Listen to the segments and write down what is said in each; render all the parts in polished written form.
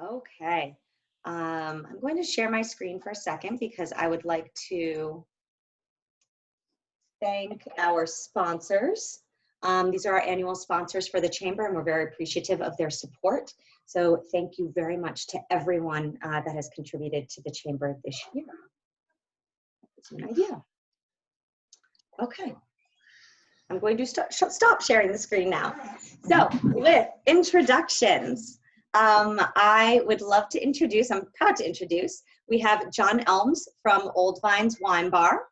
Okay. I'm going to share my screen for a second because I would like to thank our sponsors. These are our annual sponsors for the Chamber, and we're very appreciative of their support. So thank you very much to everyone that has contributed to the Chamber this year. That's an idea. Okay. I'm going to stop sharing the screen now. So with introductions, I would love to introduce, I'm proud to introduce, we have John Elms from Old Vines Wine Bar.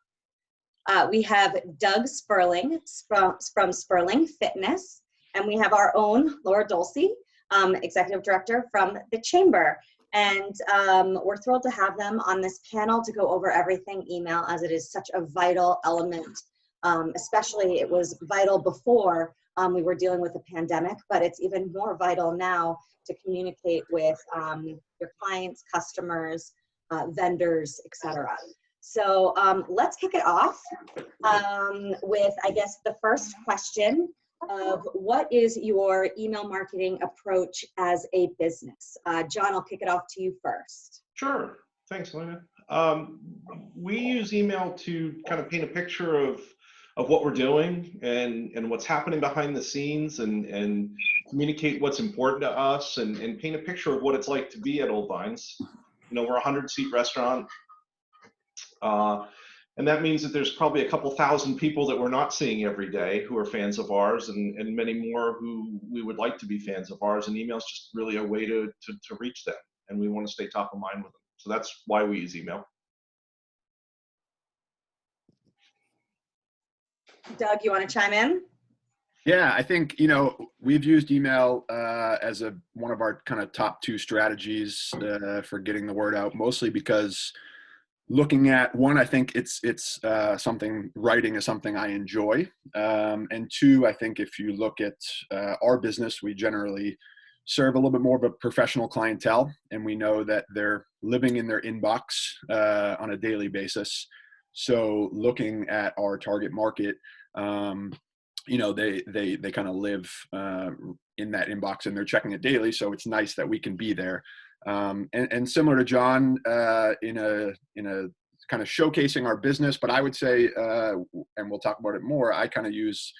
We have Doug Sperling from Sperling Fitness, and we have our own Laura Dulce, Executive Director from the Chamber. And we're thrilled to have them on this panel to go over everything email, as it is such a vital element. Especially it was vital before we were dealing with the pandemic, but it's even more vital now to communicate with your clients, customers, vendors, etc. So let's kick it off with, I guess, the first question of what is your email marketing approach as a business? John, I'll kick it off to you first. Sure. Thanks, Elena. We use email to kind of paint a picture of what we're doing and what's happening behind the scenes and communicate what's important to us and paint a picture of what it's like to be at Old Vines. You know, we're a 100-seat restaurant. And that means that there's probably a couple thousand people that we're not seeing every day who are fans of ours, and many more who we would like to be fans of ours. And email is just really a way to reach them. And we want to stay top of mind with them. So that's why we use email. Doug, you want to chime in? Yeah, I think, you know, we've used email as one of our kind of top two strategies for getting the word out, mostly because looking at one, I think it's something, writing is something I enjoy. And two, I think if you look at our business, we generally serve a little bit more of a professional clientele, and we know that they're living in their inbox on a daily basis. So looking at our target market, you know, they kind of live in that inbox and they're checking it daily. So it's nice that we can be there. And similar to John, in a kind of showcasing our business, but I would say, and we'll talk about it more, I kind of use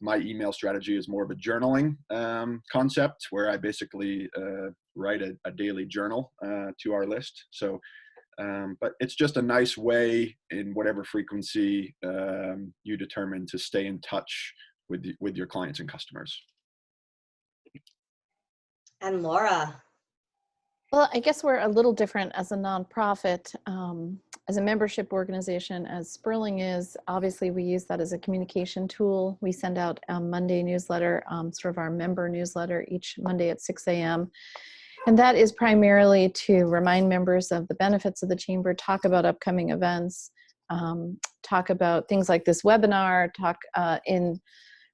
my email strategy as more of a journaling concept, where I basically write a daily journal to our list. So, but it's just a nice way, in whatever frequency you determine, to stay in touch with your clients and customers. And Laura. Well, I guess we're a little different as a nonprofit, as a membership organization, as Sperling is. Obviously, we use that as a communication tool. We send out a Monday newsletter, sort of our member newsletter, each Monday at 6 a.m. And that is primarily to remind members of the benefits of the Chamber, talk about upcoming events, talk about things like this webinar, talk in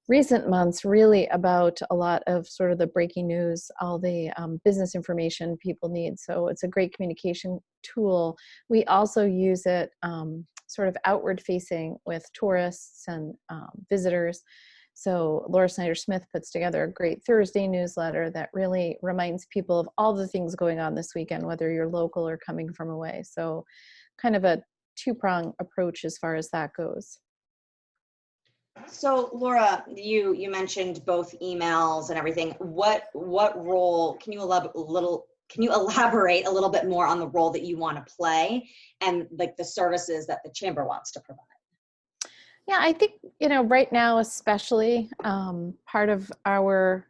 recent months really about a lot of sort of the breaking news, all the business information people need. So it's a great communication tool. We also use it sort of outward facing with tourists and visitors. So Laura Snyder-Smith puts together a great Thursday newsletter that really reminds people of all the things going on this weekend, whether you're local or coming from away. So kind of a two-prong approach as far as that goes. So Laura, you mentioned both emails and everything. What role can you elaborate a little bit more on the role that you want to play and like the services that the Chamber wants to provide? Yeah, I think, you know, right now especially, part of our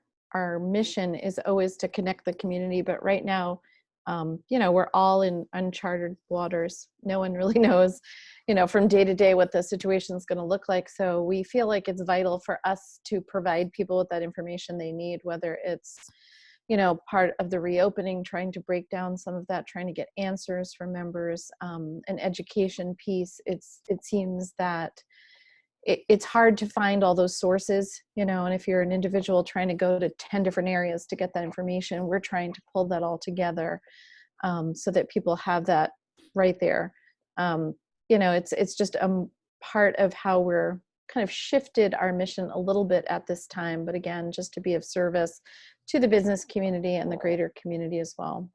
mission is always to connect the community, but right now, you know, we're all in uncharted waters. No one really knows, you know, from day to day what the situation is going to look like. So we feel like it's vital for us to provide people with that information they need, whether it's, you know, part of the reopening, trying to break down some of that, trying to get answers from members, an education piece. It seems that it's hard to find all those sources, you know, and if you're an individual trying to go to 10 different areas to get that information, we're trying to pull that all together so that people have that right there. You know, it's just a part of how we're kind of shifted our mission a little bit at this time, but again, just to be of service to the business community and the greater community as well.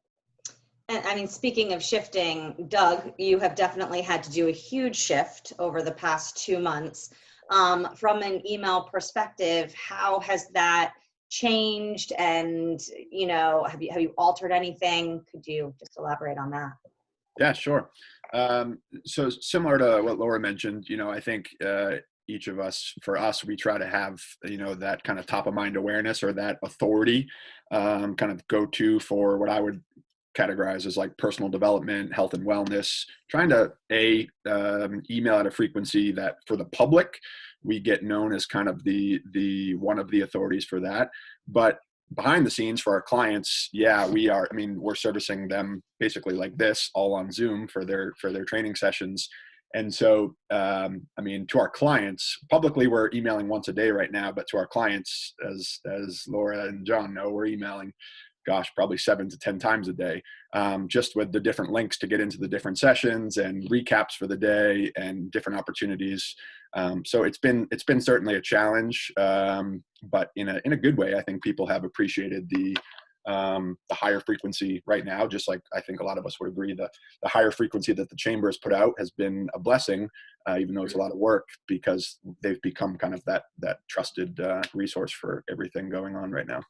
And I mean, speaking of shifting, Doug, you have definitely had to do a huge shift over the past 2 months. From an email perspective, how has that changed? And, you know, have you altered anything? Could you just elaborate on that? Yeah, sure. So similar to what Laura mentioned, you know, I think each of us, for us, we try to have, you know, that kind of top of mind awareness or that authority kind of go to for what I would categorize as like personal development, health and wellness, trying to email at a frequency that for the public, we get known as kind of the one of the authorities for that. But behind the scenes for our clients, yeah, I mean, we're servicing them basically like this, all on Zoom for their training sessions. And so, I mean, to our clients, publicly, we're emailing once a day right now, but to our clients, as Laura and John know, we're emailing, gosh, probably 7 to 10 times a day, just with the different links to get into the different sessions and recaps for the day and different opportunities. So it's been certainly a challenge, but in a good way. I think people have appreciated the higher frequency right now, just like I think a lot of us would agree the higher frequency that the chamber has put out has been a blessing, even though it's a lot of work, because they've become kind of that trusted resource for everything going on right now.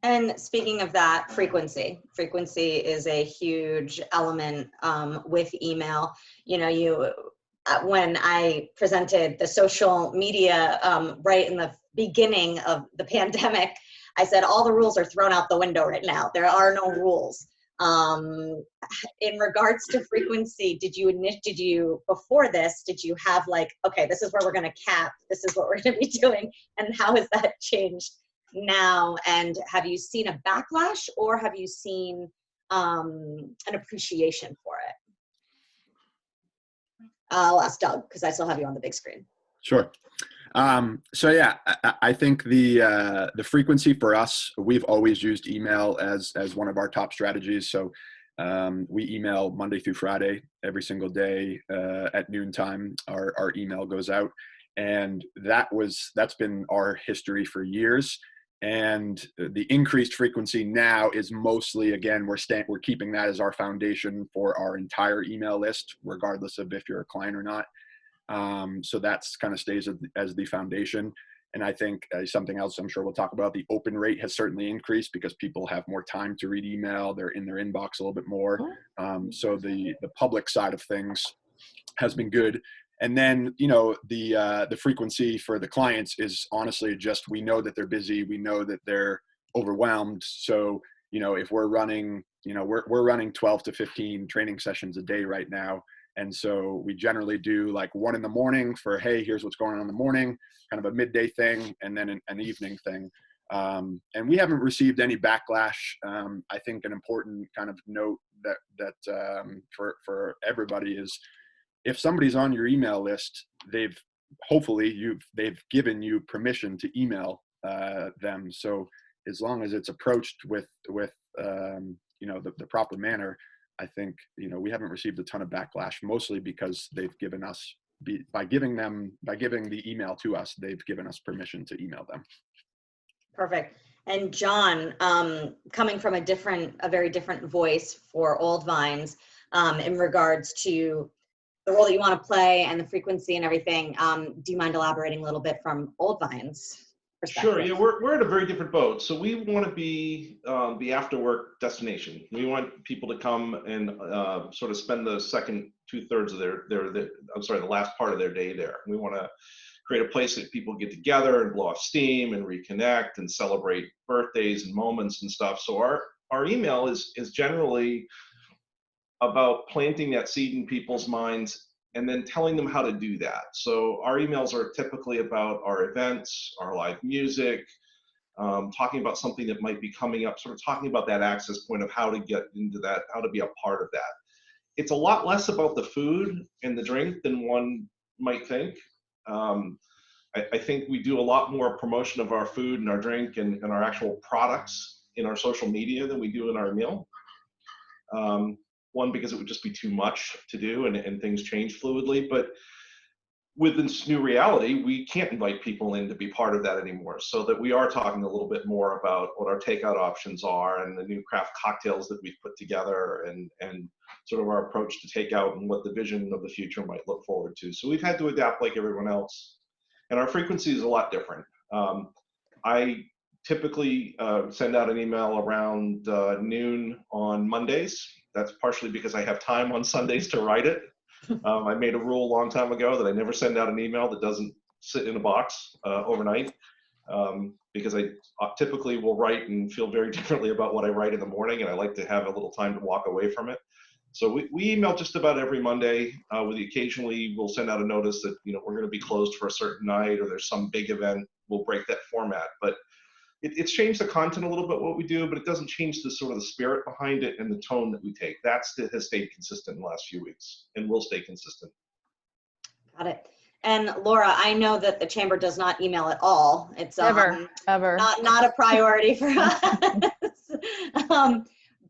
And speaking of that, frequency is a huge element with email. You know, when I presented the social media right in the beginning of the pandemic, I said all the rules are thrown out the window right now. There are no rules. In regards to frequency, did you before this, did you have like, okay, this is where we're going to cap, this is what we're going to be doing, and how has that changed now? And have you seen a backlash, or have you seen an appreciation for it? I'll ask Doug because I still have you on the big screen. Sure. So yeah, I think the frequency for us, we've always used email as one of our top strategies. So we email Monday through Friday every single day at noontime. Our email goes out, and that's been our history for years. And the increased frequency now is mostly, again, we're keeping that as our foundation for our entire email list, regardless of if you're a client or not. So that's kind of stays as the foundation. And I think something else I'm sure we'll talk about, the open rate has certainly increased because people have more time to read email. They're in their inbox a little bit more. So the public side of things has been good. And then, you know, the frequency for the clients is honestly just, we know that they're busy. We know that they're overwhelmed. So, you know, if we're running, you know, we're running 12 to 15 training sessions a day right now. And so we generally do like one in the morning for, hey, here's what's going on in the morning, kind of a midday thing, and then an evening thing. And we haven't received any backlash. I think an important kind of note that for everybody is, if somebody's on your email list, they've given you permission to email them. So as long as it's approached with you know, the proper manner, I think, you know, we haven't received a ton of backlash, mostly because they've given us, by giving the email to us, they've given us permission to email them. Perfect. And John, coming from a very different voice for Old Vines, in regards to the role that you want to play and the frequency and everything, do you mind elaborating a little bit from Old Vines' perspective? Sure. Yeah, we're in a very different boat. So we want to be the after work destination. We want people to come and sort of spend the second 2/3 of the last part of their day there. We want to create a place that people get together and blow off steam and reconnect and celebrate birthdays and moments and stuff. So our email is generally about planting that seed in people's minds and then telling them how to do that. So our emails are typically about our events, our live music, talking about something that might be coming up, sort of talking about that access point of how to get into that, how to be a part of that. It's a lot less about the food and the drink than one might think. I think we do a lot more promotion of our food and our drink and our actual products in our social media than we do in our email. One, because it would just be too much to do and things change fluidly, but with this new reality, we can't invite people in to be part of that anymore. So that we are talking a little bit more about what our takeout options are and the new craft cocktails that we've put together, and sort of our approach to takeout and what the vision of the future might look forward to. So we've had to adapt like everyone else, and our frequency is a lot different. I typically send out an email around noon on Mondays. That's partially because I have time on Sundays to write it. I made a rule a long time ago that I never send out an email that doesn't sit in a box overnight, because I typically will write and feel very differently about what I write in the morning, and I like to have a little time to walk away from it. So we email just about every Monday. Occasionally we'll send out a notice that, you know, we're going to be closed for a certain night, or there's some big event. We'll break that format, but it's changed the content a little bit what we do, but it doesn't change the sort of the spirit behind it and the tone that we take. That has stayed consistent in the last few weeks and will stay consistent. Got it. And Laura, I know that the chamber does not email at all. It's Ever. not a priority for us.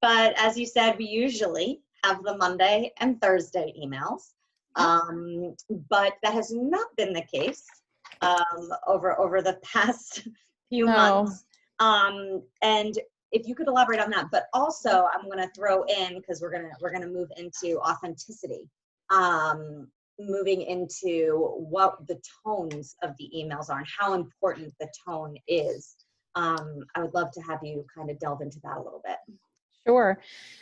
But as you said, we usually have the Monday and Thursday emails. But that has not been the case over the past few months. And if you could elaborate on that, but also I'm going to throw in, because we're going to move into authenticity, moving into what the tones of the emails are and how important the tone is. I would love to have you kind of delve into that a little bit. Sure.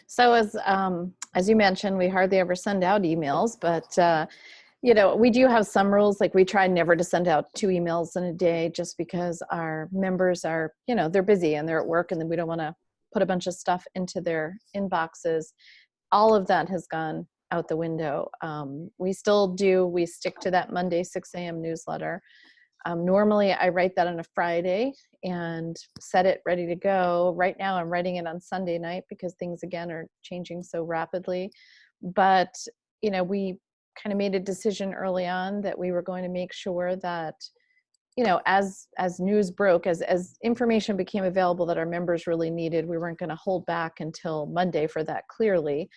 So as you mentioned, we hardly ever send out emails, but you know, we do have some rules. Like, we try never to send out 2 emails in a day, just because our members are, you know, they're busy and they're at work, and then we don't want to put a bunch of stuff into their inboxes. All of that has gone out the window. We stick to that Monday 6 a.m. newsletter. Normally I write that on a Friday and set it ready to go. Right now I'm writing it on Sunday night because things again are changing so rapidly. But, you know, we kind of made a decision early on that we were going to make sure that, you know, as news broke, as information became available that our members really needed, we weren't going to hold back until Monday for that. Clearly,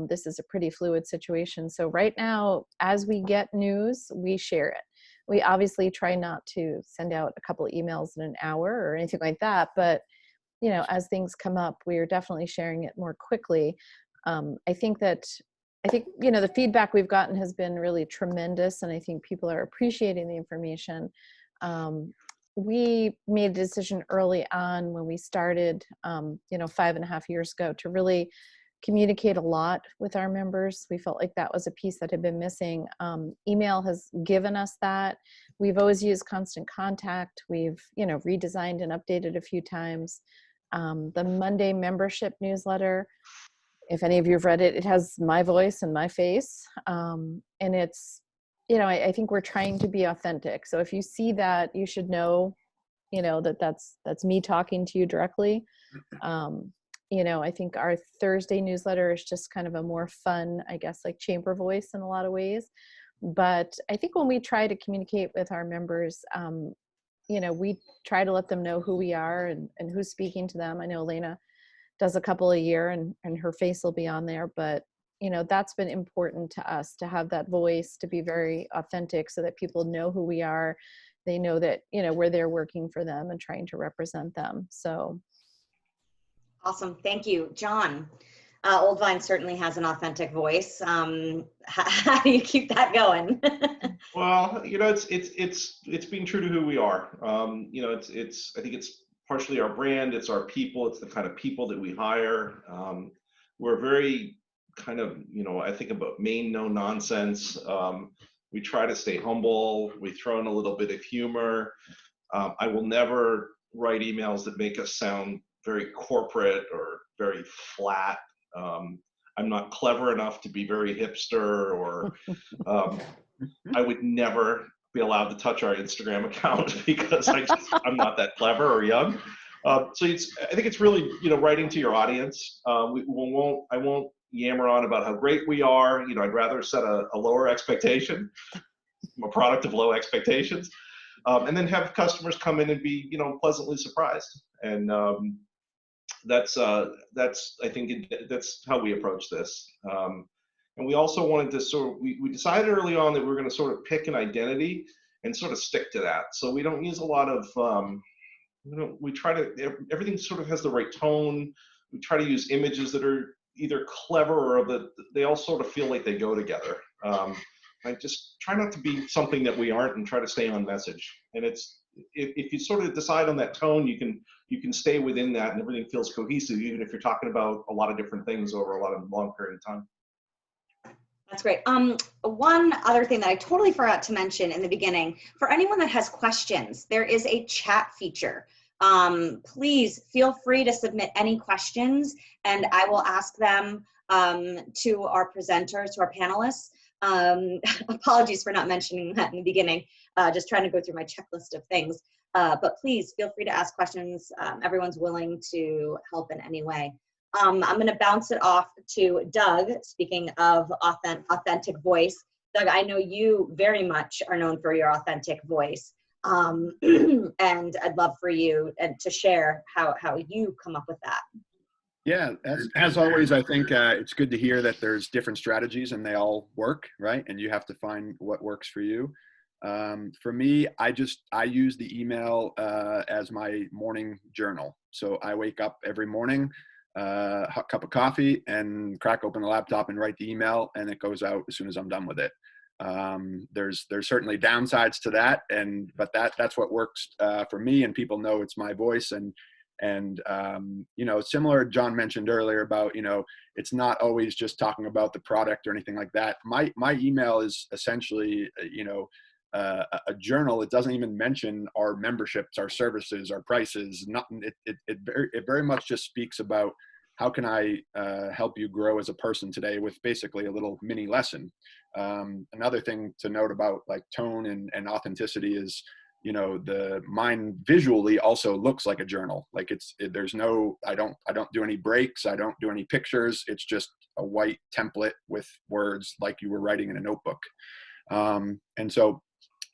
this is a pretty fluid situation. So right now, as we get news, we share it. We obviously try not to send out a couple of emails in an hour or anything like that, but, you know, as things come up, we are definitely sharing it more quickly. I think, you know, the feedback we've gotten has been really tremendous, and I think people are appreciating the information. We made a decision early on when we started, you know, 5.5 years ago, to really communicate a lot with our members. We felt like that was a piece that had been missing. Email has given us that. We've always used constant contact. We've, you know, redesigned and updated a few times. The Monday membership newsletter, if any of you have read it, it has my voice and my face. And it's, you know, I think we're trying to be authentic. So if you see that, you should know, you know, that's me talking to you directly. You know, I think our Thursday newsletter is just kind of a more fun, I guess, like chamber voice in a lot of ways. But I think when we try to communicate with our members, you know, we try to let them know who we are and who's speaking to them. I know Elena does a couple a year, and her face will be on there, but, you know, that's been important to us, to have that voice, to be very authentic, so that people know who we are. They know that, you know, we're there working for them and trying to represent them. So. Awesome. Thank you. John, Old Vine certainly has an authentic voice. How do you keep that going? Well, you know, it's being true to who we are. You know, I think it's partially our brand, it's our people, it's the kind of people that we hire. We're very kind of, you know, I think about Maine no nonsense. We try to stay humble. We throw in a little bit of humor. I will never write emails that make us sound very corporate or very flat. I'm not clever enough to be very hipster, or I would never be allowed to touch our Instagram account because I'm not that clever or young. So I think it's really, you know, writing to your audience. I won't yammer on about how great we are. You know, I'd rather set a lower expectation. I'm a product of low expectations, and then have customers come in and be, you know, pleasantly surprised. And that's I think that's how we approach this. And we also wanted to we decided early on that we were going to sort of pick an identity and sort of stick to that. So we don't use a lot of, we try to, everything sort of has the right tone. We try to use images that are either clever or that they all sort of feel like they go together. I just try not to be something that we aren't and try to stay on message. And it's, if you sort of decide on that tone, you can stay within that and everything feels cohesive, even if you're talking about a lot of different things over a long period of time. That's great. One other thing that I totally forgot to mention in the beginning, for anyone that has questions, there is a chat feature. Please feel free to submit any questions and I will ask them to our presenters, to our panelists. Apologies for not mentioning that in the beginning, just trying to go through my checklist of things. But please feel free to ask questions. Everyone's willing to help in any way. I'm going to bounce it off to Doug. Speaking of authentic voice, Doug, I know you very much are known for your authentic voice. And I'd love for you to share how you come up with that. Yeah, as always, I think it's good to hear that there's different strategies and they all work, right? And you have to find what works for you. For me, I use the email as my morning journal. So I wake up every morning, hot cup of coffee, and crack open the laptop and write the email, and it goes out as soon as I'm done with it. There's certainly downsides to that, but that's what works for me, and people know it's my voice. And you know, similar, John mentioned earlier about, you know, it's not always just talking about the product or anything like that. My email is essentially, you know, a journal. It doesn't even mention our memberships, our services, our prices, nothing. It very much just speaks about how can I help you grow as a person today with basically a little mini lesson. Another thing to note about like tone and authenticity is, you know, mine visually also looks like a journal. Like there's no, I don't do any breaks. I don't do any pictures. It's just a white template with words like you were writing in a notebook. And so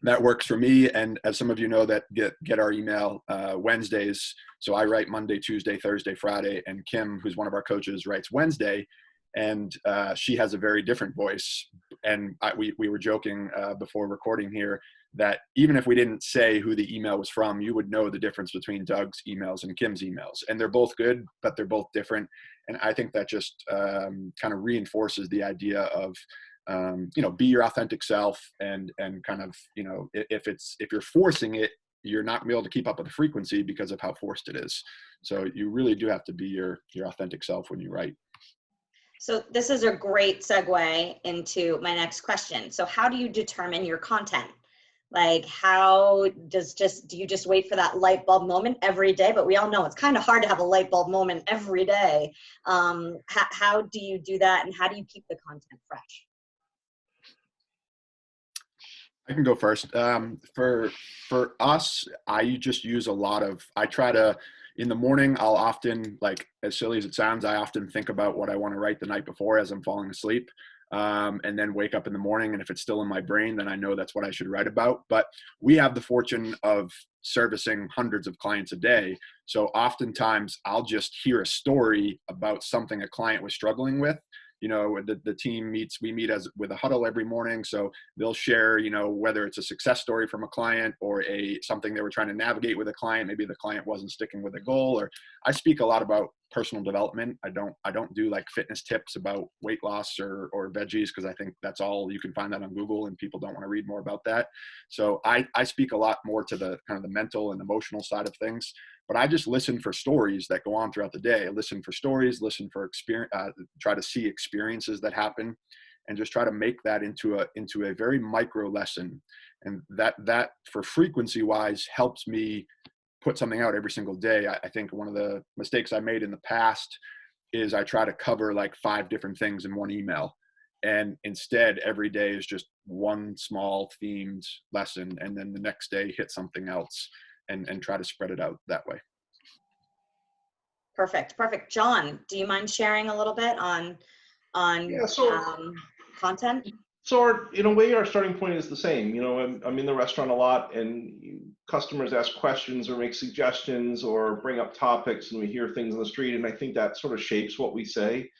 that works for me. And as some of you know that get our email Wednesdays. So I write Monday, Tuesday, Thursday, Friday, and Kim, who's one of our coaches, writes Wednesday. And she has a very different voice. And we were joking before recording here that even if we didn't say who the email was from, you would know the difference between Doug's emails and Kim's emails. And they're both good, but they're both different. And I think that just kind of reinforces the idea of, you know, be your authentic self, and kind of, you know, if you're forcing it, you're not gonna be able to keep up with the frequency because of how forced it is. So you really do have to be your authentic self when you write. So this is a great segue into my next question. So how do you determine your content? Like, do you just wait for that light bulb moment every day? But we all know it's kind of hard to have a light bulb moment every day. How do you do that, and how do you keep the content fresh? I can go first. For us, I just use I try to, in the morning, I'll often, like, as silly as it sounds, I often think about what I want to write the night before as I'm falling asleep. And then wake up in the morning, and if it's still in my brain, then I know that's what I should write about. But we have the fortune of servicing hundreds of clients a day. So oftentimes I'll just hear a story about something a client was struggling with. You know, the team we meet with a huddle every morning. So they'll share, you know, whether it's a success story from a client or something they were trying to navigate with a client. Maybe the client wasn't sticking with a goal. Or I speak a lot about personal development. I don't do like fitness tips about weight loss or veggies, because I think that's all, you can find that on Google and people don't want to read more about that. So I speak a lot more to the kind of the mental and emotional side of things. But I just listen for stories that go on throughout the day. I listen for stories, listen for experience, try to see experiences that happen, and just try to make that into a very micro lesson. And that for frequency wise helps me put something out every single day. I think one of the mistakes I made in the past is I try to cover like 5 different things in one email. And instead, every day is just one small themed lesson. And then the next day hit something else. And try to spread it out that way. Perfect. John, do you mind sharing a little bit on content? So in a way, our starting point is the same. You know, I'm in the restaurant a lot, and customers ask questions or make suggestions or bring up topics, and we hear things on the street, and I think that sort of shapes what we say.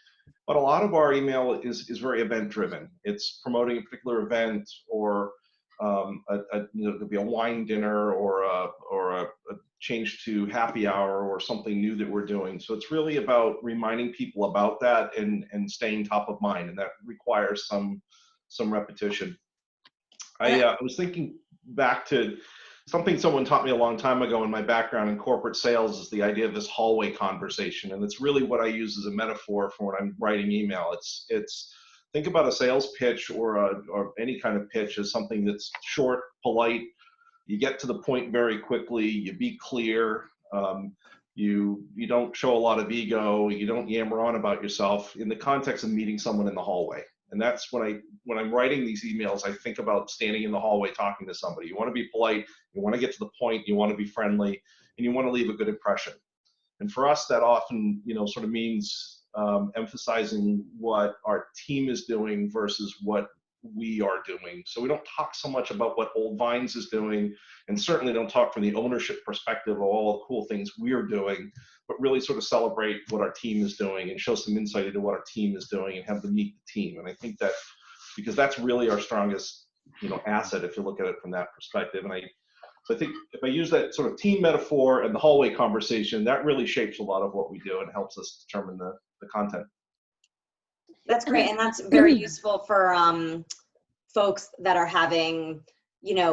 But a lot of our email is very event driven. It's promoting a particular event, or there'll be a wine dinner, or a change to happy hour, or something new that we're doing. So it's really about reminding people about that, and staying top of mind, and that requires some repetition. I was thinking back to something someone taught me a long time ago in my background in corporate sales, is the idea of this hallway conversation. And it's really what I use as a metaphor for when I'm writing email. It's think about a sales pitch, or any kind of pitch, as something that's short, polite. You get to the point very quickly. You be clear. You don't show a lot of ego. You don't yammer on about yourself in the context of meeting someone in the hallway. And that's when I'm writing these emails, I think about standing in the hallway talking to somebody. You want to be polite, you want to get to the point, you want to be friendly, and you want to leave a good impression. And for us, that often, sort of means emphasizing what our team is doing versus what we are doing. So we don't talk so much about what Old Vines is doing, and certainly don't talk from the ownership perspective of all the cool things we're doing, but really sort of celebrate what our team is doing and show some insight into what our team is doing, and have them meet the team. And I think that, because that's really our strongest, asset, if you look at it from that perspective. And I think if I use that sort of team metaphor and the hallway conversation, that really shapes a lot of what we do and helps us determine the content. That's great, and that's very useful for folks that are having,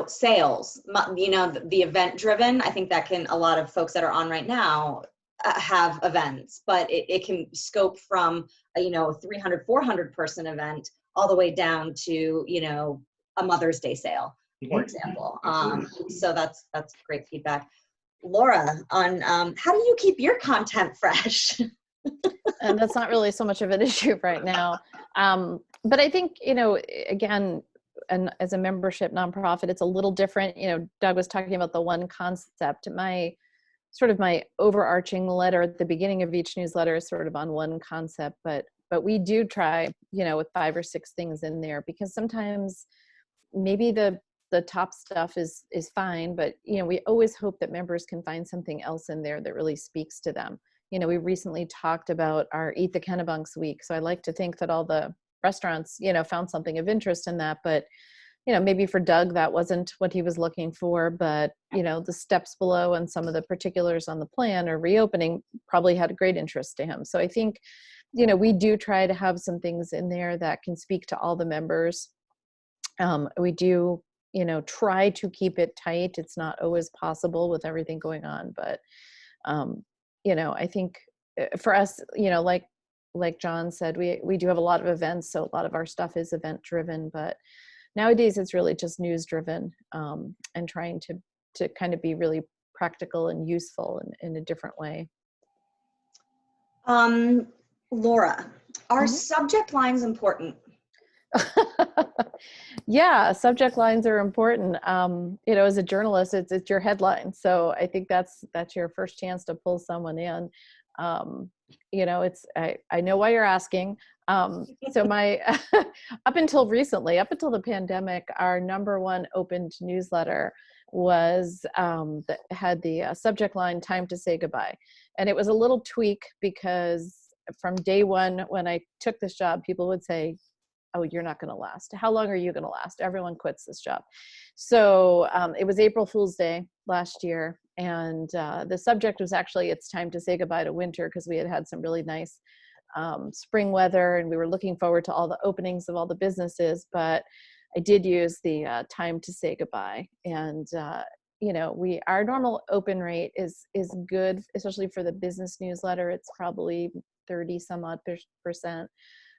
sales, the event driven. I think that a lot of folks that are on right now have events, but it can scope from a 300, 400 person event all the way down to a Mother's Day sale, for example. So that's great feedback. Laura, on how do you keep your content fresh? And that's not really so much of an issue right now. But I think, again, and as a membership nonprofit, it's a little different. Doug was talking about the one concept. My overarching letter at the beginning of each newsletter is sort of on one concept, but we do try, with 5 or 6 things in there, because sometimes maybe the top stuff is fine, but we always hope that members can find something else in there that really speaks to them. We recently talked about our Eat the Kennebunks week. So I like to think that all the restaurants, found something of interest in that, but, maybe for Doug, that wasn't what he was looking for, but, the steps below and some of the particulars on the plan or reopening probably had a great interest to him. So I think, we do try to have some things in there that can speak to all the members. We do, try to keep it tight. It's not always possible with everything going on, but, I think for us, like John said, we do have a lot of events. So a lot of our stuff is event driven, but nowadays it's really just news driven, and trying to kind of be really practical and useful in a different way. Laura, are subject lines important? Yeah, subject lines are important. As a journalist, it's your headline. So I think that's your first chance to pull someone in. I know why you're asking. So my, up until recently, up until the pandemic, our #1 opened newsletter was, that had the subject line, "Time to Say Goodbye." And it was a little tweak, because from day one, when I took this job, people would say, "Oh, you're not going to last. How long are you going to last? Everyone quits this job." So it was April Fool's Day last year. And the subject was actually, "It's time to say goodbye to winter," because we had some really nice spring weather, and we were looking forward to all the openings of all the businesses. But I did use the "time to say goodbye." And, our normal open rate is good, especially for the business newsletter. It's probably 30 some odd percent,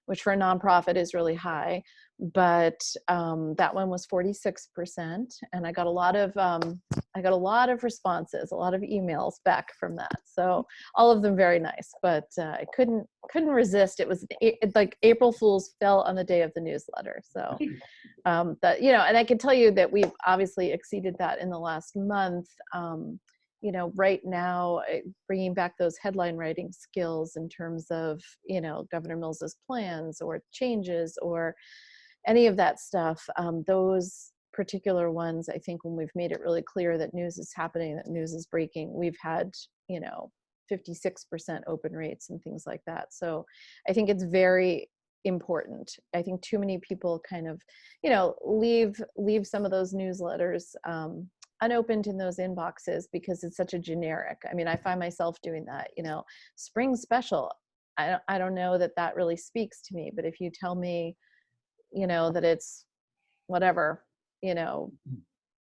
which for a nonprofit is really high. But that one was 46%, and I got a lot of responses, a lot of emails back from that. So all of them very nice, but I couldn't resist. It was like April Fools fell on the day of the newsletter. So that, and I can tell you that we've obviously exceeded that in the last month. Right now, bringing back those headline writing skills in terms of, Governor Mills's plans or changes or any of that stuff, those particular ones, I think when we've made it really clear that news is happening, that news is breaking, we've had, 56% open rates and things like that. So I think it's very important. I think too many people kind of, leave some of those newsletters unopened in those inboxes because it's such a generic. I mean, I find myself doing that, spring special. I don't know that really speaks to me, but if you tell me, that it's whatever,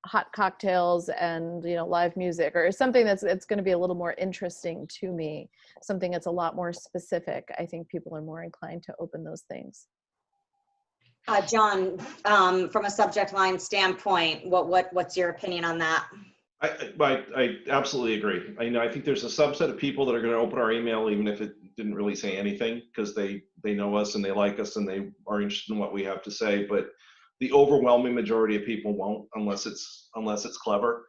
hot cocktails and, live music or something it's going to be a little more interesting to me, something that's a lot more specific, I think people are more inclined to open those things. John, from a subject line standpoint, what's your opinion on that? I absolutely agree. I think there's a subset of people that are going to open our email even if it didn't really say anything because they know us and they like us and they are interested in what we have to say. But the overwhelming majority of people won't unless it's clever.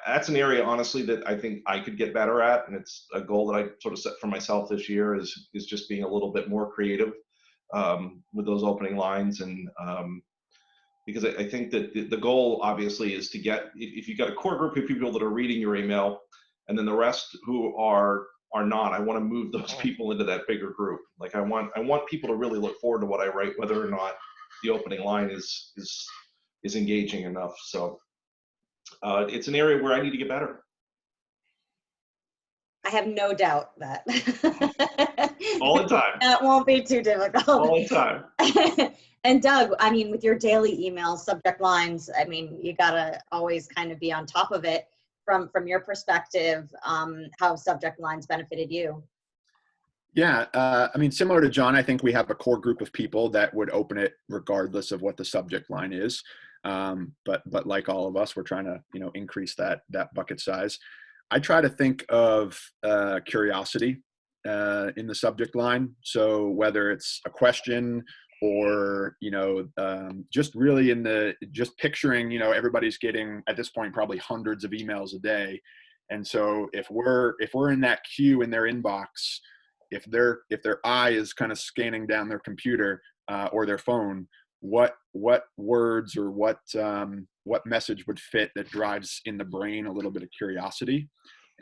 That's an area, honestly, that I think I could get better at, and it's a goal that I sort of set for myself this year is just being a little bit more creative with those opening lines and. Because I think that the goal obviously is to get, if you've got a core group of people that are reading your email and then the rest who are not, I want to move those people into that bigger group. Like I want people to really look forward to what I write, whether or not the opening line is engaging enough. So it's an area where I need to get better. I have no doubt that all the time. That won't be too difficult. All the time. And Doug, I mean, with your daily emails, subject lines, I mean, you gotta always kind of be on top of it. From your perspective, how subject lines benefited you? Yeah, I mean, similar to John, I think we have a core group of people that would open it regardless of what the subject line is. But like all of us, we're trying to increase that bucket size. I try to think of curiosity in the subject line. So whether it's a question or just really just picturing everybody's getting at this point probably hundreds of emails a day, and so if we're in that queue in their inbox, if their eye is kind of scanning down their computer or their phone, what words or what message would fit that drives in the brain a little bit of curiosity,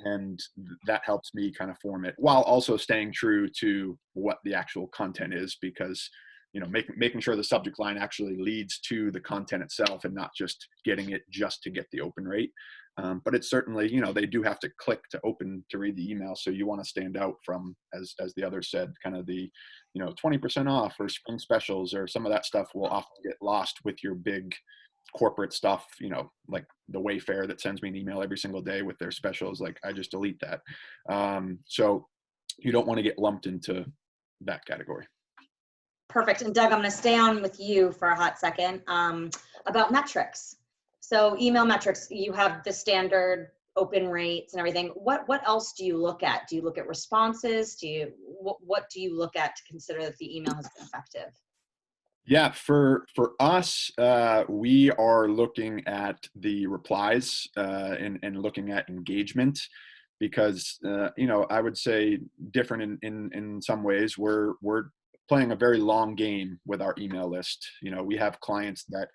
and that helps me kind of form it while also staying true to what the actual content is, because making sure the subject line actually leads to the content itself and not just getting it just to get the open rate. But it's certainly, they do have to click to open to read the email. So you want to stand out from, as the others said, kind of the, 20% off or spring specials or some of that stuff will often get lost with your big corporate stuff, like the Wayfair that sends me an email every single day with their specials. Like I just delete that. So you don't want to get lumped into that category. Perfect. And Doug, I'm going to stay on with you for a hot second about metrics. So email metrics, you have the standard open rates and everything. What else do you look at? Do you look at responses? What do you look at to consider that the email has been effective? Yeah, for us, we are looking at the replies and looking at engagement, because I would say different in some ways. We're playing a very long game with our email list. We have clients that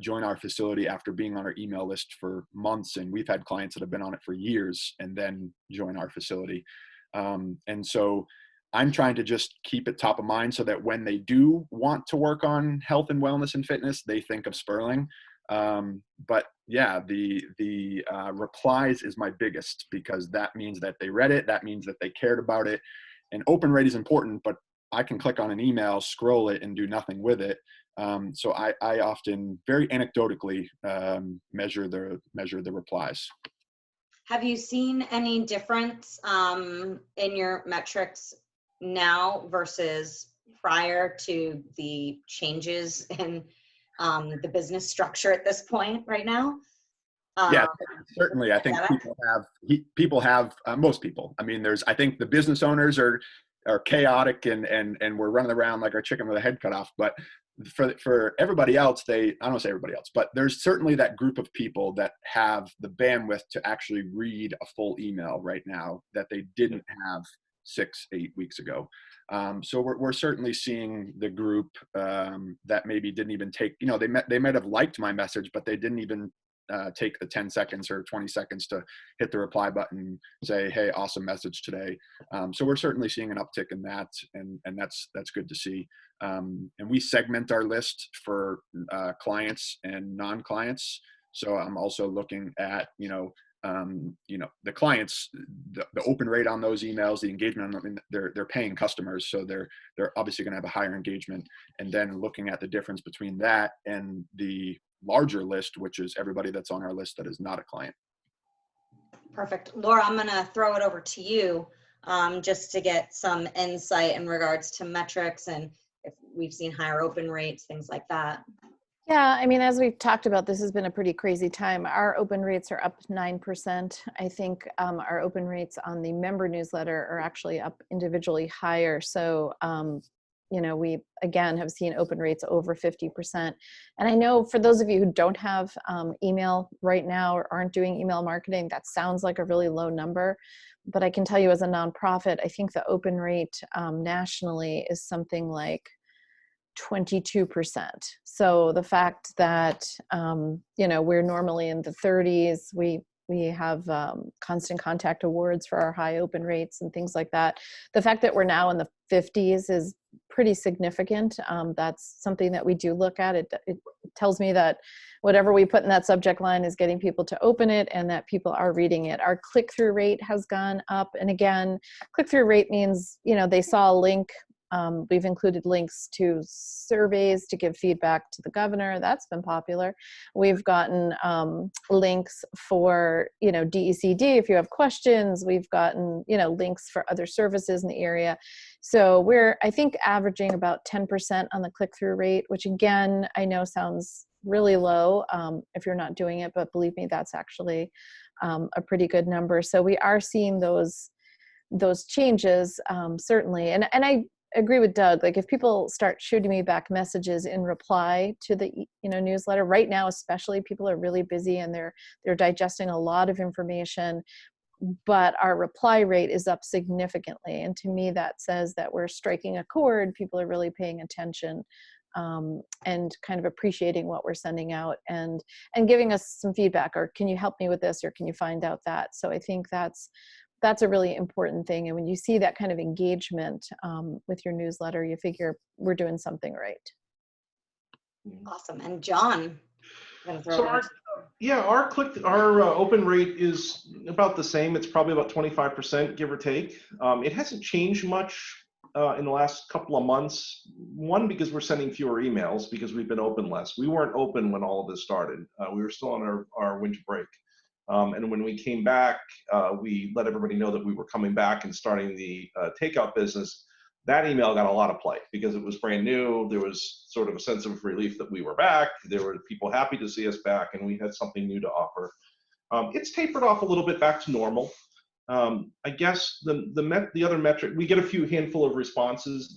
join our facility after being on our email list for months, and we've had clients that have been on it for years and then join our facility. And so I'm trying to just keep it top of mind so that when they do want to work on health and wellness and fitness, they think of Sperling. But yeah, the replies is my biggest, because that means that they read it. That means that they cared about it. And open rate is important, but I can click on an email, scroll it, and do nothing with it. So I often, very anecdotally, measure the replies. Have you seen any difference in your metrics now versus prior to the changes in the business structure at this point right now? Yeah, certainly. I think people have most people. I mean, I think the business owners are chaotic and we're running around like our chicken with a head cut off. But for everybody else, I don't say everybody else, but there's certainly that group of people that have the bandwidth to actually read a full email right now that they didn't have 6-8 weeks ago. So we're certainly seeing the group that maybe didn't even take, they might have liked my message, but they didn't even take the 10 seconds or 20 seconds to hit the reply button, say, hey, awesome message today. So we're certainly seeing an uptick in that, and that's good to see. And we segment our list for clients and non-clients. So I'm also looking at, the clients, the open rate on those emails, the engagement on them, they're paying customers, so they're obviously going to have a higher engagement. And then looking at the difference between that and the larger list, which is everybody that's on our list that is not a client. Perfect. Laura, I'm going to throw it over to you just to get some insight in regards to metrics and if we've seen higher open rates, things like that. Yeah, I mean, as we've talked about, this has been a pretty crazy time. Our open rates are up 9%. I think our open rates on the member newsletter are actually up individually higher. So, we, again, have seen open rates over 50%. And I know for those of you who don't have email right now or aren't doing email marketing, that sounds like a really low number. But I can tell you as a nonprofit, I think the open rate nationally is something like 22%. So the fact that, we're normally in the 30s, we have constant contact awards for our high open rates and things like that. The fact that we're now in the 50s is pretty significant. That's something that we do look at. It tells me that whatever we put in that subject line is getting people to open it and that people are reading it. Our click-through rate has gone up. And again, click-through rate means, they saw a link. We've included links to surveys to give feedback to the governor. That's been popular. We've gotten links for, DECD if you have questions. We've gotten, links for other services in the area. So we're, I think, averaging about 10% on the click-through rate, which again, I know sounds really low if you're not doing it, but believe me, that's actually a pretty good number. So we are seeing those changes, certainly. And I agree with Doug. Like if people start shooting me back messages in reply to the newsletter right now, especially, people are really busy and they're digesting a lot of information, but our reply rate is up significantly. And to me, that says that we're striking a chord. People are really paying attention and kind of appreciating what we're sending out and giving us some feedback, or can you help me with this, or can you find out that? So I think that's a really important thing. And when you see that kind of engagement with your newsletter, you figure we're doing something right. Awesome. And John, I'm gonna throw our open rate is about the same. It's probably about 25%, give or take. It hasn't changed much in the last couple of months. One, because we're sending fewer emails because we've been open less. We weren't open when all of this started. We were still on our winter break. And when we came back, we let everybody know that we were coming back and starting the takeout business. That email got a lot of play because it was brand new. There was sort of a sense of relief that we were back. There were people happy to see us back, and we had something new to offer. It's tapered off a little bit back to normal. I guess the other metric, we get a few handful of responses.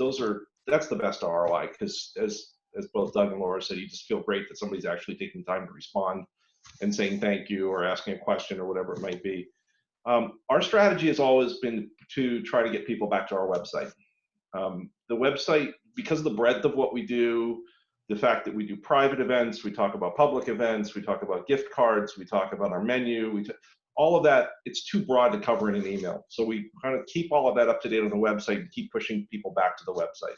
That's the best ROI, because as both Doug and Laura said, you just feel great that somebody's actually taking time to respond and saying thank you or asking a question or whatever it might be. Our strategy has always been to try to get people back to our website. The website, because of the breadth of what we do, the fact that we do private events, we talk about public events, we talk about gift cards, we talk about our menu, all of that, it's too broad to cover in an email. So we kind of keep all of that up to date on the website and keep pushing people back to the website.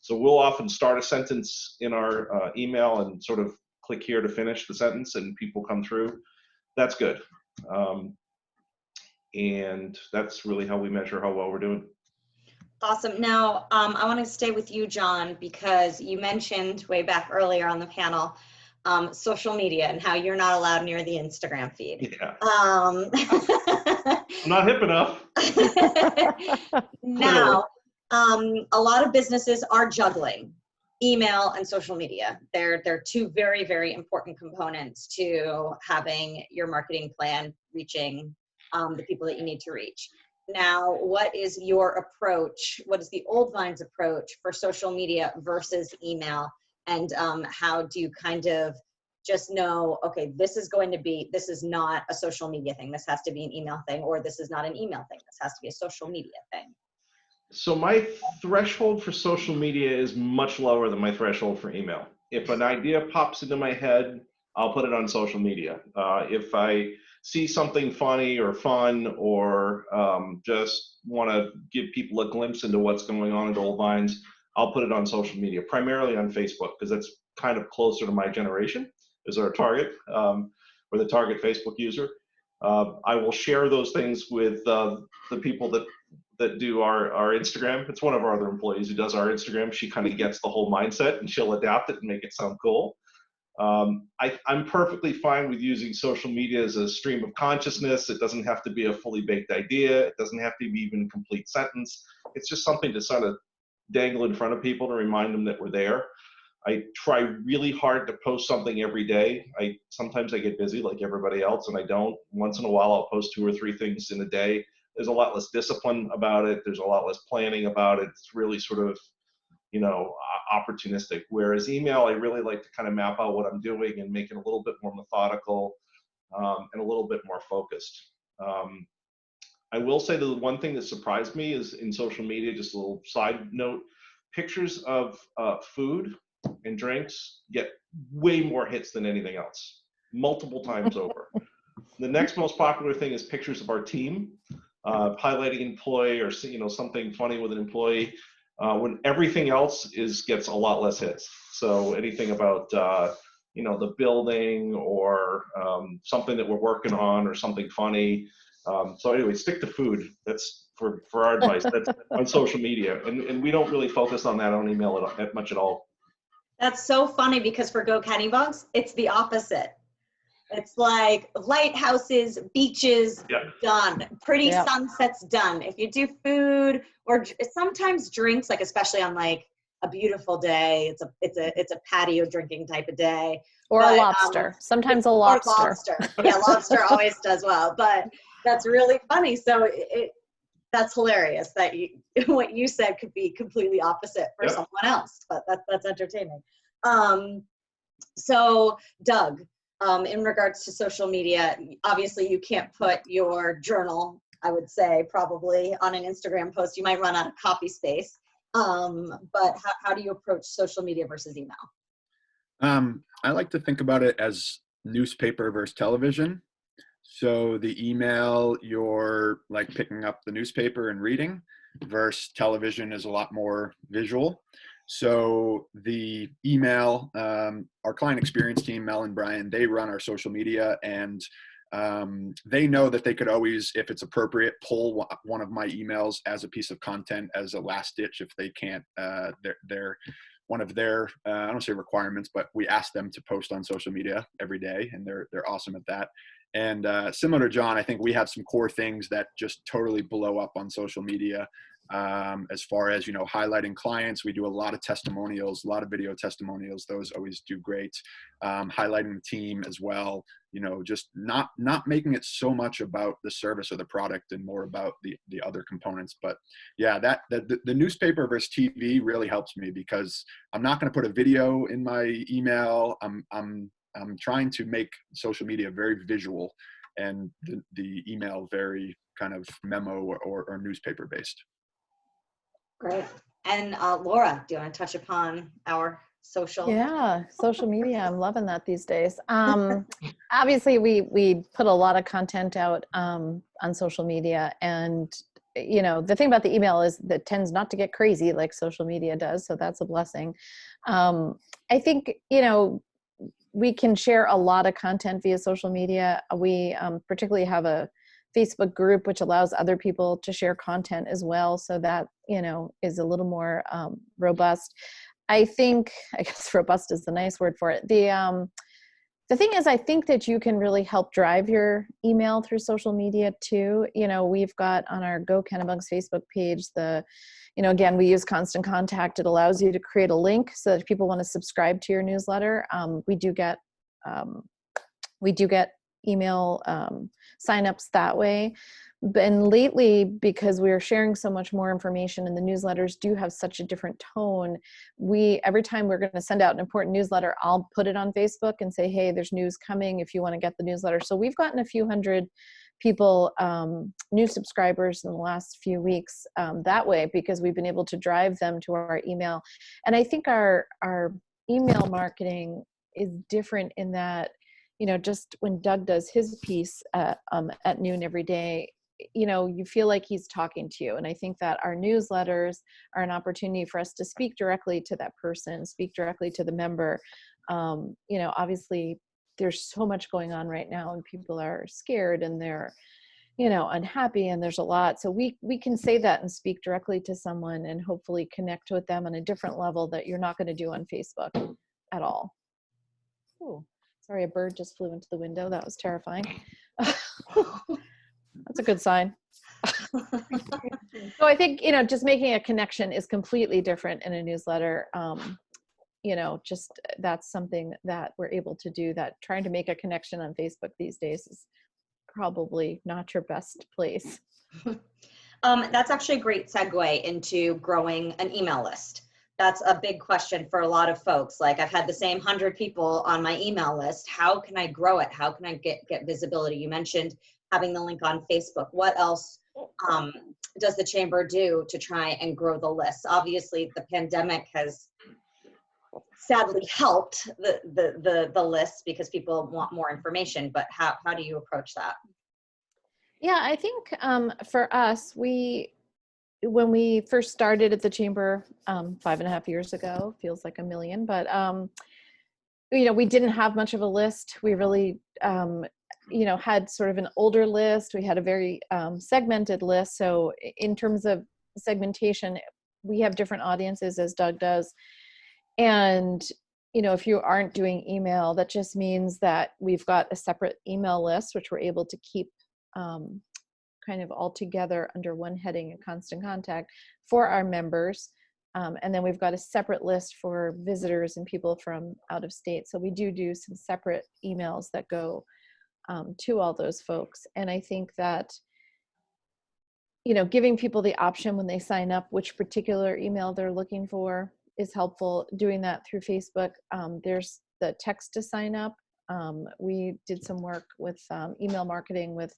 So we'll often start a sentence in our email and sort of click here to finish the sentence and people come through. That's good. And that's really how we measure how well we're doing. Awesome. Now, I want to stay with you, John, because you mentioned way back earlier on the panel, social media and how you're not allowed near the Instagram feed. Yeah. I'm not hip enough. Now, a lot of businesses are juggling email and social media. They're two very, very important components to having your marketing plan reaching the people that you need to reach. Now, what is your approach? What is the Old Vines approach for social media versus email? And how do you kind of just know, okay, this is not a social media thing. This has to be an email thing, or this is not an email thing. This has to be a social media thing. So my threshold for social media is much lower than my threshold for email. If an idea pops into my head, I'll put it on social media. If I see something funny or fun, or just want to give people a glimpse into what's going on at Old Vines, I'll put it on social media, primarily on Facebook, because that's kind of closer to my generation, is our target, or the target Facebook user. I will share those things with the people that do our Instagram. It's one of our other employees who does our Instagram. She kind of gets the whole mindset, and she'll adapt it and make it sound cool. I'm perfectly fine with using social media as a stream of consciousness. It doesn't have to be a fully baked idea. It doesn't have to be even a complete sentence. It's just something to sort of dangle in front of people to remind them that we're there. I try really hard to post something every day. Sometimes I get busy like everybody else, and I don't. Once in a while, I'll post 2 or 3 things in a day. There's a lot less discipline about it. There's a lot less planning about it. It's really sort of, opportunistic. Whereas email, I really like to kind of map out what I'm doing and make it a little bit more methodical, and a little bit more focused. I will say that the one thing that surprised me is in social media, just a little side note, pictures of food and drinks get way more hits than anything else, multiple times over. The next most popular thing is pictures of our team, highlighting an employee or something funny with an employee. When everything else gets a lot less hits. So anything about the building, or something that we're working on, or something funny. So anyway, stick to food. That's for our advice. That's on social media, and we don't really focus on that on email much at all. That's so funny, because for Go Kennebunks, it's the opposite. It's like lighthouses, beaches, Yeah. done. Pretty Yep. sunsets, done. If you do food or sometimes drinks, like especially on like a beautiful day, it's a patio drinking type of day. Or But, a lobster. Sometimes a lobster. Or lobster. Yeah, lobster always does well. But that's really funny. So that's hilarious that what you said could be completely opposite for Yep. someone else. But that's entertaining. So Doug, in regards to social media, obviously you can't put your journal, I would say, probably on an Instagram post. You might run out of copy space. But how do you approach social media versus email? I like to think about it as newspaper versus television. So the email, you're like picking up the newspaper and reading, versus television is a lot more visual. So the email, our client experience team, Mel and Brian, they run our social media, and they know that they could always, if it's appropriate, pull one of my emails as a piece of content as a last ditch if they can't, they're one of their, I don't say requirements, but we ask them to post on social media every day, and they're awesome at that. And similar to John, I think we have some core things that just totally blow up on social media. As far as, highlighting clients, we do a lot of testimonials, a lot of video testimonials. Those always do great. Highlighting the team as well, just not making it so much about the service or the product and more about the other components. But yeah, the newspaper versus TV really helps me, because I'm not going to put a video in my email. I'm trying to make social media very visual, and the email very kind of memo or newspaper based. Great. And Laura, do you want to touch upon our social? Yeah, social media. I'm loving that these days. Obviously, we put a lot of content out on social media, and the thing about the email is that it tends not to get crazy like social media does, so that's a blessing. I think we can share a lot of content via social media. We particularly have a Facebook group, which allows other people to share content as well. So that, is a little more robust. I guess robust is the nice word for it. The thing is, I think that you can really help drive your email through social media too. We've got on our Go Kennebunks Facebook page, again, we use Constant Contact. It allows you to create a link so that if people want to subscribe to your newsletter. We do get email signups that way. And lately, because we're sharing so much more information and the newsletters do have such a different tone, every time we're going to send out an important newsletter, I'll put it on Facebook and say, hey, there's news coming if you want to get the newsletter. So we've gotten a few hundred people, new subscribers in the last few weeks that way, because we've been able to drive them to our email. And I think our email marketing is different in that just when Doug does his piece at noon every day, you feel like he's talking to you. And I think that our newsletters are an opportunity for us to speak directly to that person, speak directly to the member. Obviously there's so much going on right now and people are scared and they're, unhappy, and there's a lot. So we can say that and speak directly to someone and hopefully connect with them on a different level that you're not going to do on Facebook at all. Ooh, sorry, a bird just flew into the window. That was terrifying. That's a good sign. So I think, just making a connection is completely different in a newsletter. Just that's something that we're able to do. That trying to make a connection on Facebook these days is probably not your best place. That's actually a great segue into growing an email list. That's a big question for a lot of folks. Like, I've had the same 100 people on my email list. How can I grow it? How can I get visibility? You mentioned having the link on Facebook. What else does the chamber do to try and grow the list? Obviously, the pandemic has sadly helped the list because people want more information, but how do you approach that? Yeah, I think for us, when we first started at the chamber 5.5 years ago, feels like a million, but we didn't have much of a list. We really had sort of an older list. We had a very segmented list. So in terms of segmentation, we have different audiences, as Doug does. And, if you aren't doing email, that just means that we've got a separate email list, which we're able to keep kind of all together under one heading in Constant Contact for our members. And then we've got a separate list for visitors and people from out of state. So we do some separate emails that go to all those folks. And I think that, giving people the option when they sign up, which particular email they're looking for is helpful. Doing that through Facebook. There's the text to sign up. We did some work with email marketing with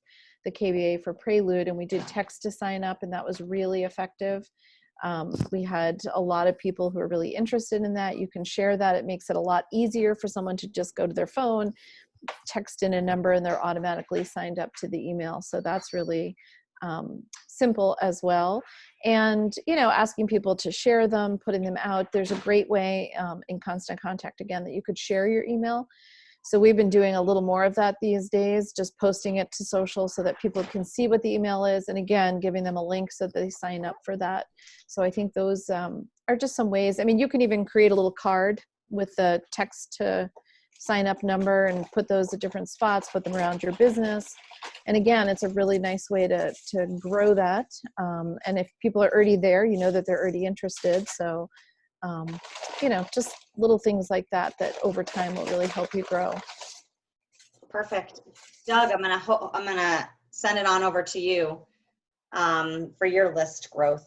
the KBA for Prelude, and we did text to sign up, and that was really effective. We had a lot of people who are really interested in that. You can share that. It makes it a lot easier for someone to just go to their phone, text in a number, and they're automatically signed up to the email. So that's really simple as well. And, asking people to share them, putting them out. There's a great way in Constant Contact, again, that you could share your email. So we've been doing a little more of that these days, just posting it to social so that people can see what the email is. And again, giving them a link so that they sign up for that. So I think those are just some ways. I mean, you can even create a little card with the text to sign up number and put those at different spots, put them around your business. And again, it's a really nice way to grow that. And if people are already there, that they're already interested. So just little things like that over time will really help you grow. Perfect. Doug, I'm gonna send it on over to you for your list growth.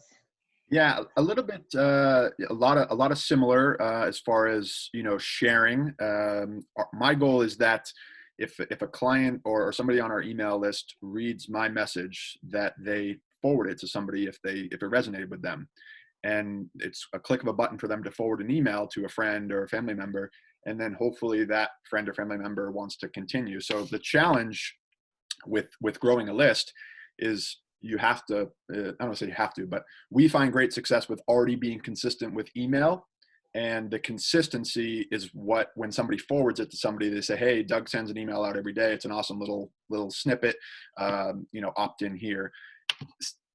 Yeah, a little bit, a lot of similar as far as sharing. My goal is that if a client or somebody on our email list reads my message, that they forward it to somebody if it resonated with them. And it's a click of a button for them to forward an email to a friend or a family member. And then hopefully that friend or family member wants to continue. So the challenge with growing a list is you have to, I don't want to say you have to, but we find great success with already being consistent with email. And the consistency is what, when somebody forwards it to somebody, they say, hey, Doug sends an email out every day. It's an awesome little snippet, opt in here.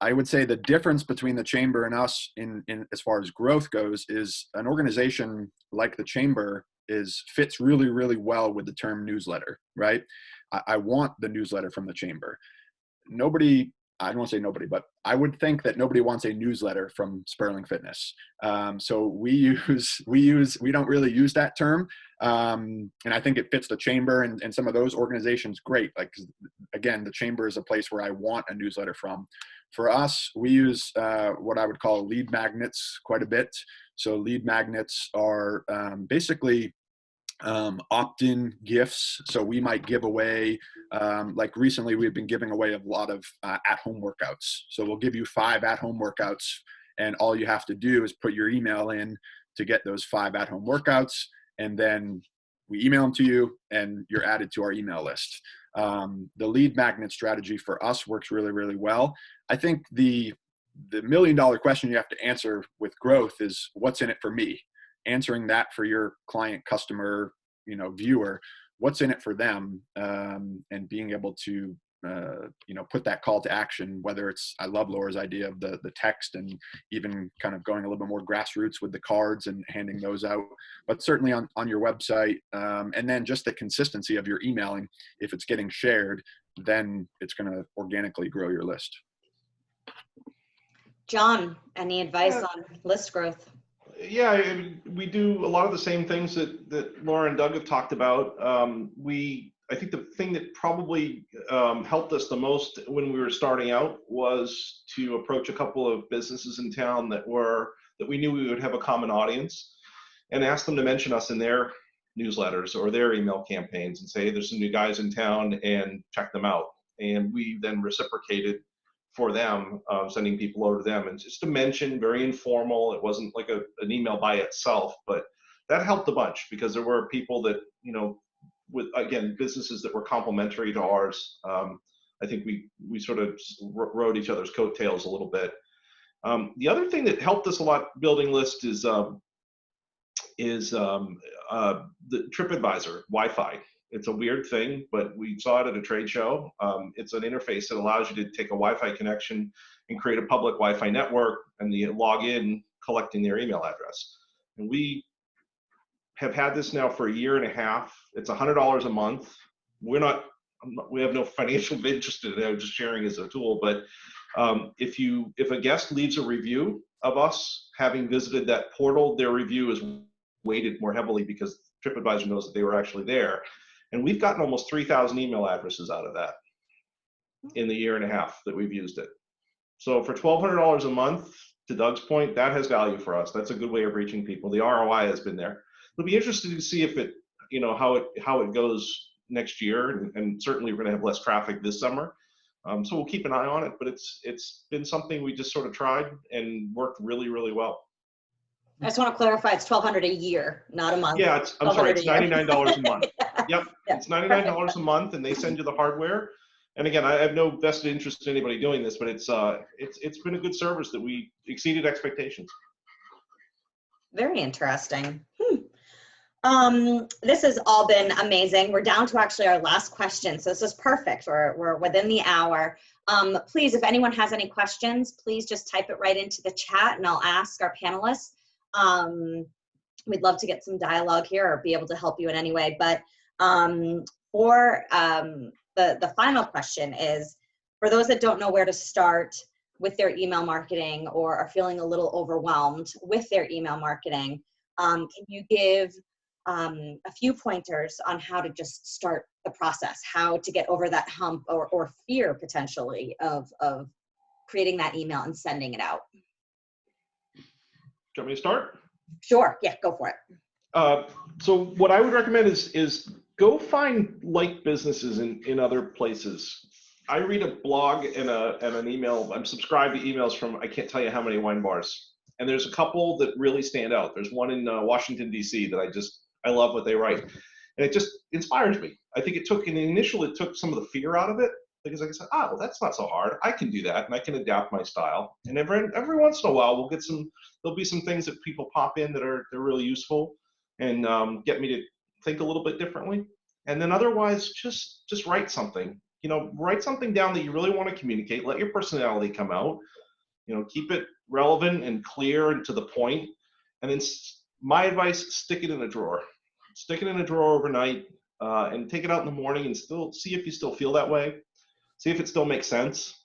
I would say the difference between the chamber and us in as far as growth goes is an organization like the chamber fits really, really well with the term newsletter, right? I want the newsletter from the chamber. I don't want to say nobody, but I would think that nobody wants a newsletter from Sperling Fitness. So we don't really use that term. And I think it fits the chamber and some of those organizations great. Like, again, the chamber is a place where I want a newsletter from. For us, we use what I would call lead magnets quite a bit. So lead magnets are basically opt-in gifts. So we might give away, like recently we've been giving away a lot of at-home workouts. So we'll give you 5 at-home workouts, and all you have to do is put your email in to get those 5 at-home workouts. And then we email them to you and you're added to our email list. The lead magnet strategy for us works really, really well. I think the $1 million question you have to answer with growth is what's in it for me. Answering that for your client, customer, viewer, what's in it for them, and being able to put that call to action, whether it's, I love Laura's idea of the text and even kind of going a little bit more grassroots with the cards and handing those out, but certainly on your website. And then just the consistency of your emailing. If it's getting shared, then it's going to organically grow your list. John, any advice on list growth? Yeah, we do a lot of the same things that Laura and Doug have talked about. I think the thing that probably helped us the most when we were starting out was to approach a couple of businesses in town that we knew we would have a common audience, and ask them to mention us in their newsletters or their email campaigns and say, hey, there's some new guys in town and check them out. And we then reciprocated for them, sending people over to them, and just to mention, very informal. It wasn't like an email by itself, but that helped a bunch because there were people that, with, again, businesses that were complementary to ours. I think we sort of rode each other's coattails a little bit. The other thing that helped us a lot building lists is the TripAdvisor Wi-Fi. It's a weird thing, but we saw it at a trade show. It's an interface that allows you to take a Wi-Fi connection and create a public Wi-Fi network, and you log in collecting their email address. And we have had this now for 1.5 years. It's $100 a month. We have no financial interest in it. I'm just sharing as a tool. But if a guest leaves a review of us having visited that portal, their review is weighted more heavily because TripAdvisor knows that they were actually there. And we've gotten almost 3,000 email addresses out of that in the 1.5 years that we've used it. So for $1,200 a month, to Doug's point, that has value for us. That's a good way of reaching people. The ROI has been there. It'll be interesting to see if it, how it goes next year. And certainly we're going to have less traffic this summer. So we'll keep an eye on it, but it's been something we just sort of tried and worked really, really well. I just want to clarify, it's $1,200 a year, not a month. Yeah, I'm sorry, it's $99 a month. Yep, Yeah. it's $99 a month, and they send you the hardware. And again, I have no vested interest in anybody doing this, but it's been a good service that we exceeded expectations. Very interesting. This has all been amazing. We're down to actually our last question, so this is perfect. We're within the hour. Please, if anyone has any questions, please just type it right into the chat, and I'll ask our panelists. We'd love to get some dialogue here or be able to help you in any way. But for the final question is, for those that don't know where to start with their email marketing or are feeling a little overwhelmed with their email marketing, can you give a few pointers on how to just start the process, how to get over that hump or fear potentially of creating that email and sending it out? Do you want me to start? Sure. Yeah, go for it. So what I would recommend is go find like businesses in other places. I read a blog and an email. I'm subscribed to emails from I can't tell you how many wine bars. And there's a couple that really stand out. There's one in Washington, D.C. that I love what they write. And it just inspires me. I think it took some of the fear out of it, because like I said, well, that's not so hard. I can do that, and I can adapt my style. And every once in a while, there'll be some things that people pop in they're really useful and get me to think a little bit differently. And then otherwise, just write something. Write something down that you really want to communicate. Let your personality come out. Keep it relevant and clear and to the point. And then my advice, stick it in a drawer. Stick it in a drawer overnight and take it out in the morning and still see if you still feel that way. See if it still makes sense.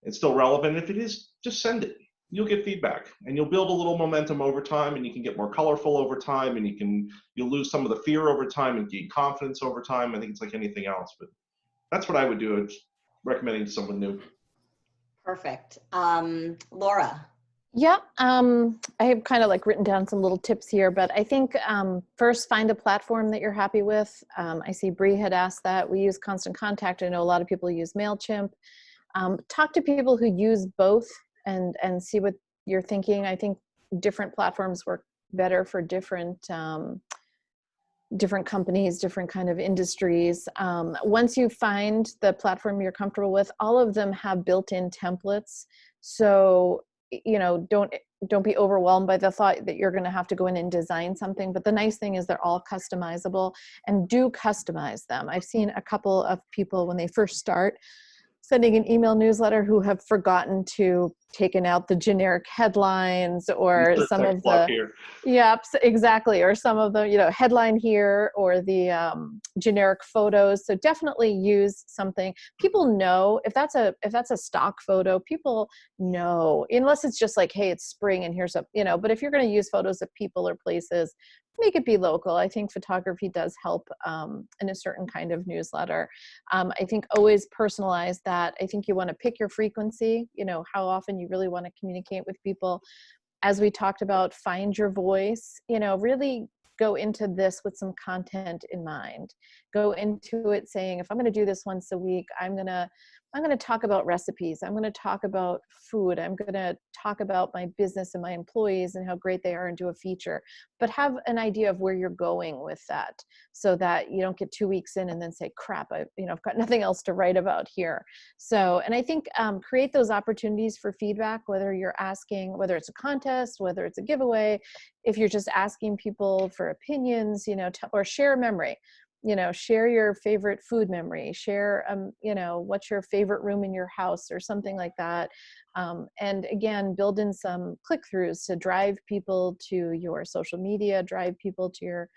It's still relevant. If it is, just send it. You'll get feedback, and you'll build a little momentum over time, and you can get more colorful over time, and you'll lose some of the fear over time and gain confidence over time. I think it's like anything else, but that's what I would do. It's recommending to someone new. Perfect. Laura. Yeah, I have kind of like written down some little tips here, but I think first find a platform that you're happy with. I see Bree had asked that. We use Constant Contact. I know a lot of people use MailChimp. Talk to people who use both and see what you're thinking. I think different platforms work better for different different companies, different kind of industries. Once you find the platform you're comfortable with, all of them have built-in templates. So, you know, don't be overwhelmed by the thought that you're going to have to go in and design something. But the nice thing is they're all customizable, and do customize them. I've seen a couple of people when they first start sending an email newsletter who have forgotten to taken out the generic headlines or Insert some text of block the, here. yep, exactly. Or some of the, you know, headline here, or the generic photos. So definitely use something. People know if that's a stock photo, people know, unless it's just like, hey, it's spring and here's a, you know, but if you're going to use photos of people or places, make it be local. I think photography does help in a certain kind of newsletter. I think always personalize that. I think you want to pick your frequency, you know, how often you really want to communicate with people. As we talked about, find your voice, you know, really go into this with some content in mind. Go into it saying, if I'm going to do this once a week, I'm going to talk about recipes. I'm going to talk about food. I'm going to talk about my business and my employees and how great they are, and do a feature. But have an idea of where you're going with that, so that you don't get 2 weeks in and then say, crap, I've got nothing else to write about here. So, and I think create those opportunities for feedback, whether you're asking, whether it's a contest, whether it's a giveaway, if you're just asking people for opinions, you know, or share a memory. You know, share your favorite food memory, share, you know, what's your favorite room in your house or something like that. And again, build in some click-throughs to drive people to your social media, drive people to your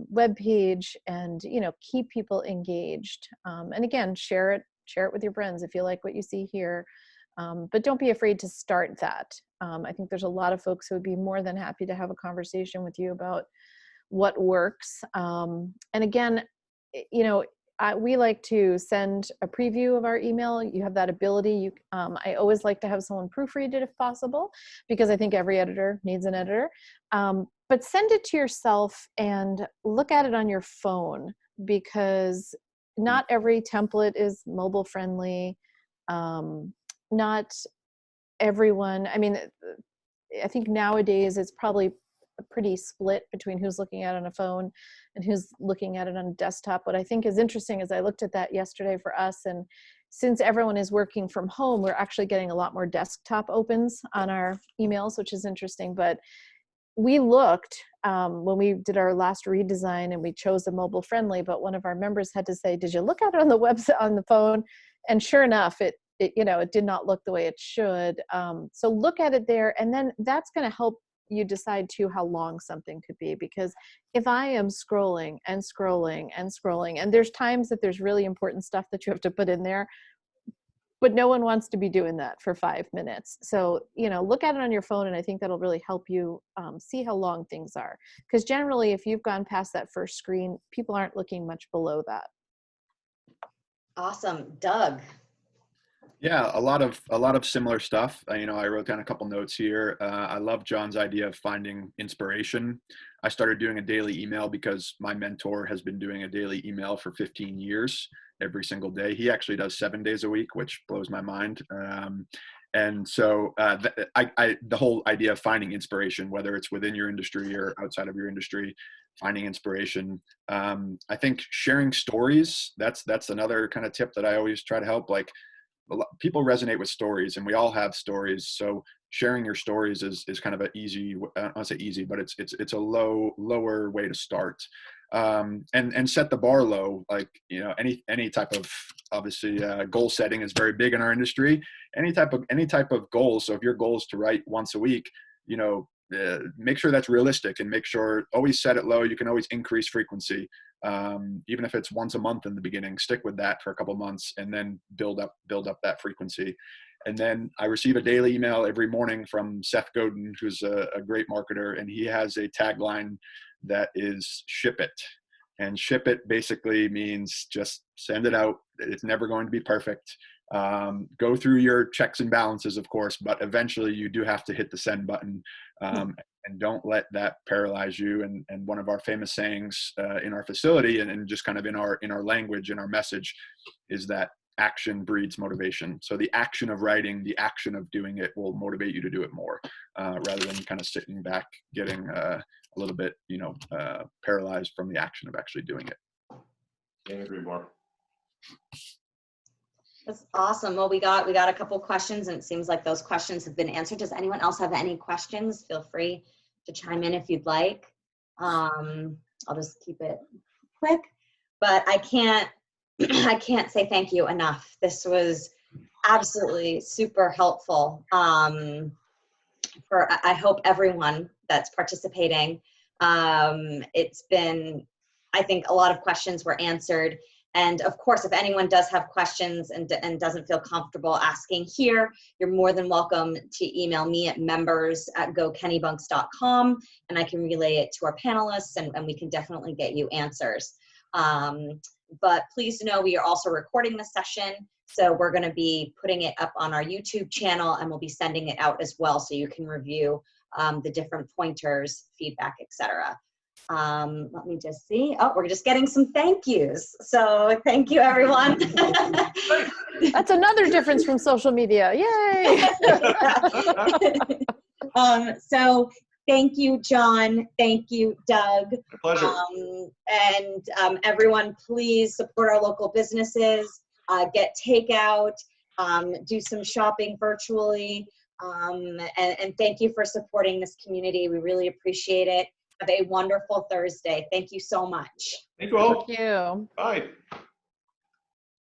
web page, and, you know, keep people engaged. And again, share it with your friends if you like what you see here. But don't be afraid to start that. I think there's a lot of folks who would be more than happy to have a conversation with you about what works. And again, you know, we like to send a preview of our email. You have that ability. I always like to have someone proofread it if possible, because I think every editor needs an editor. But send it to yourself and look at it on your phone, because not every template is mobile friendly. Not everyone, I mean, I think nowadays it's probably pretty split between who's looking at it on a phone and who's looking at it on a desktop. What I think is interesting is I looked at that yesterday for us, and since everyone is working from home, we're actually getting a lot more desktop opens on our emails, which is interesting. But we looked when we did our last redesign, and we chose a mobile friendly, but one of our members had to say, did you look at it on the website, on the phone? And sure enough, it did not look the way it should. So look at it there, and then that's going to help you decide too how long something could be. Because if I am scrolling and scrolling and scrolling, and there's times that there's really important stuff that you have to put in there, but no one wants to be doing that for 5 minutes. So, you know, look at it on your phone, and I think that'll really help you see how long things are. Because generally, if you've gone past that first screen, people aren't looking much below that. Awesome. Doug. Yeah, a lot of similar stuff. You know, I wrote down a couple notes here. I love John's idea of finding inspiration. I started doing a daily email because my mentor has been doing a daily email for 15 years, every single day. He actually does 7 days a week, which blows my mind. And so the whole idea of finding inspiration, whether it's within your industry or outside of your industry, finding inspiration. I think sharing stories, that's another kind of tip that I always try to help. Like, people resonate with stories, and we all have stories. So sharing your stories is kind of an easy, I don't want to say easy, but it's a lower way to start. And set the bar low. Like, you know, any type of, obviously, goal setting is very big in our industry. Any type of goal. So if your goal is to write once a week, you know, make sure that's realistic, and make sure always set it low. You can always increase frequency. Even if it's once a month in the beginning, stick with that for a couple months, and then build up that frequency. And then I receive a daily email every morning from Seth Godin, who's a great marketer, and he has a tagline that is "Ship it." And ship it basically means just send it out. It's never going to be perfect. Go through your checks and balances, of course, but eventually you do have to hit the send button. And don't let that paralyze you. And one of our famous sayings in our facility, and just kind of in our language, in our message, is that action breeds motivation. So the action of writing, the action of doing it will motivate you to do it more, rather than kind of sitting back, getting a little bit, paralyzed from the action of actually doing it. Can't agree more. That's awesome. Well, we got a couple questions, and it seems like those questions have been answered. Does anyone else have any questions? Feel free to chime in if you'd like. I'll just keep it quick, but I can't say thank you enough. This was absolutely super helpful for, I hope, everyone that's participating. It's been, I think, a lot of questions were answered. And of course, if anyone does have questions and doesn't feel comfortable asking here, you're more than welcome to email me at members@gokennebunks.com, and I can relay it to our panelists, and we can definitely get you answers. But please know we are also recording this session, so we're going to be putting it up on our YouTube channel, and we'll be sending it out as well, so you can review the different pointers, feedback, etc. Let me just see. Oh, we're just getting some thank yous. So thank you, everyone. That's another difference from social media. Yay! So thank you, John. Thank you, Doug. My pleasure. Everyone, please support our local businesses, get takeout, do some shopping virtually, and thank you for supporting this community. We really appreciate it. Have a wonderful Thursday. Thank you so much. Thank you all. Thank you. Bye.